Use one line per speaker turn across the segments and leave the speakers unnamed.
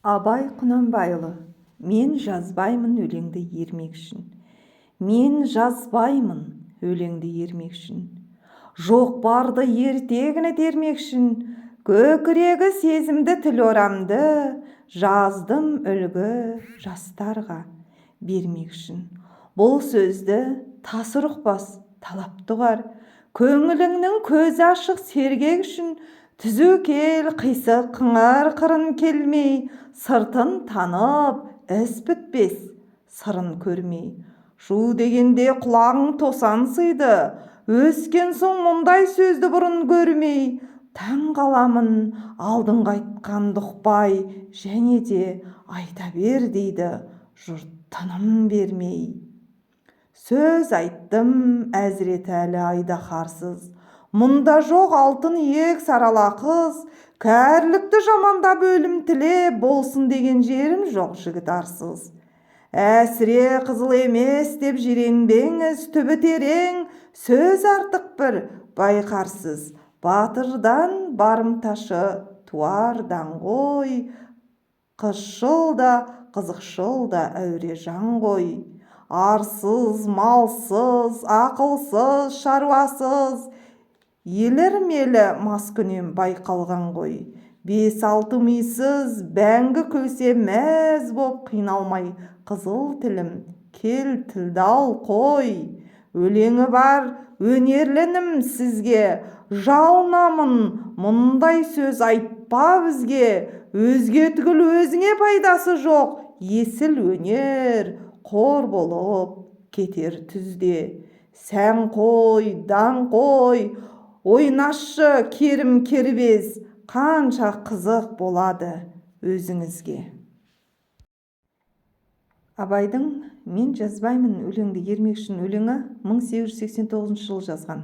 Абай Құнанбайұлы. Мен жазбаймын өлеңді ермек үшін. Мен жазбаймын өлеңді ермек үшін. Жоқ барды ертегіні дермек үшін. Көкірегі сезімді тіл орамды, жаздым үлгі жастарға бермек үшін. Бұл сөзді тасыр ұқпас талапты ұғар, көңіліңнің көзі ашық сергек үшін. Түзу кел қисық қыңыр қырын келмей, сыртын танып іс бітпес сырын көрмей. Шу дегенде құлағың тосан сыйды, өскен соң мұндай сөзді бұрын көрмей. Таң қаламын алдыңғы айтқанды ұқпай, және де айта бер дейді жұрт тыным бермей. Сөз айттым әзіретәлі айдаһарсыз, мұнда жоқ алтын иек сарала қыз. Кәрілікті жамандап өлім тілеп, болсын деген жерім жоқ жігіт арсыз. Әсіре қызыл емес деп жиренбеңіз, түбі терең сөз артық бір байқарсыз. Батырдан барымташы туар даңғой, қызшыл да қызықшыл да әуре жан ғой. Арсыз, малсыз, ақылсыз, шаруасыз, елірмелі маскүнем байқалған ғой. 5-6 мисыз бәңгі күлсе мәз боп қиналмай, қызыл тілім кел тілді ал қой. Өлеңі бар өнерлінім сізге, жалынамын мұндай сөз айтпа бізге. Өзге түгіл өзіңе пайдасы жоқ, есіл өнер қор болып кетер түзде. Сән қой, дан қой, ойнашы керім кербез, қанша қызық болады өзіңізге. Абайдың «Мен жазбаймын өлеңді ермек үшін» өлеңі 1889 жылы жазған.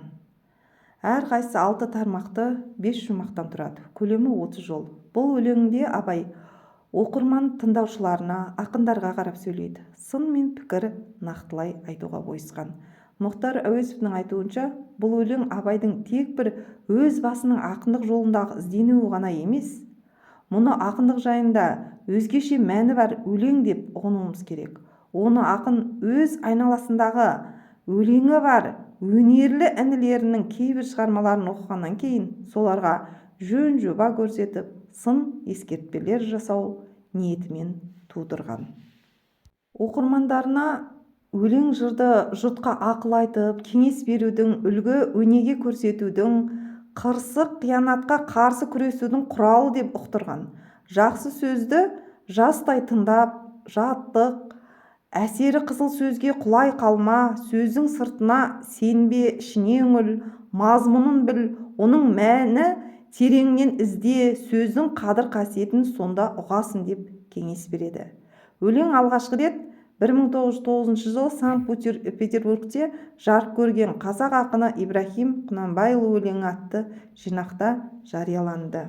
Әрқайсысы 6 тармақты 5 шумақтан тұрады. Көлемі 30 жол. Бұл өлеңде Абай оқырман тыңдаушыларына, ақындарға қарап сөйлейді. Сын мен пікір нақтылай айтуға ойысқан. Мұхтар Әуезовтің айтуынша, бұл өлең Абайдың тек бір өз басының ақындық жолындағы ізденуі ғана емес, мұны ақындық жайында өзгеше мәні бар өлең деп ұғынуымыз керек. Оны ақын өз айналасындағы өлеңі бар өнерлі інілерінің кейбір шығармаларын оқығаннан кейін соларға жөн жоба көрсетіп, сын ескертпелер жасау ниетімен тудырған. Оқырмандарына өлең жырды жұртқа ақыл айтып, кеңес берудің, үлгі өнеге көрсетудің, қырсық қиянатқа қарсы күресудің құралы деп ұқтырған. Жақсы сөзді жастай тыңдап, жаттық, әсері қызыл сөзге құлай қалма, сөздің сыртына сенбе, ішіне үңіл, мазмұнын біл, оның мәні тереңнен ізде, сөздің қадір қасиетін сонда ұғасың деп кеңес береді. Өлең алғашқы рет 1909 жылы Санкт-Петербургте жарық көрген қазақ ақыны Ибрахим Құнанбайұлы өлеңі атты жинақта жарияланды.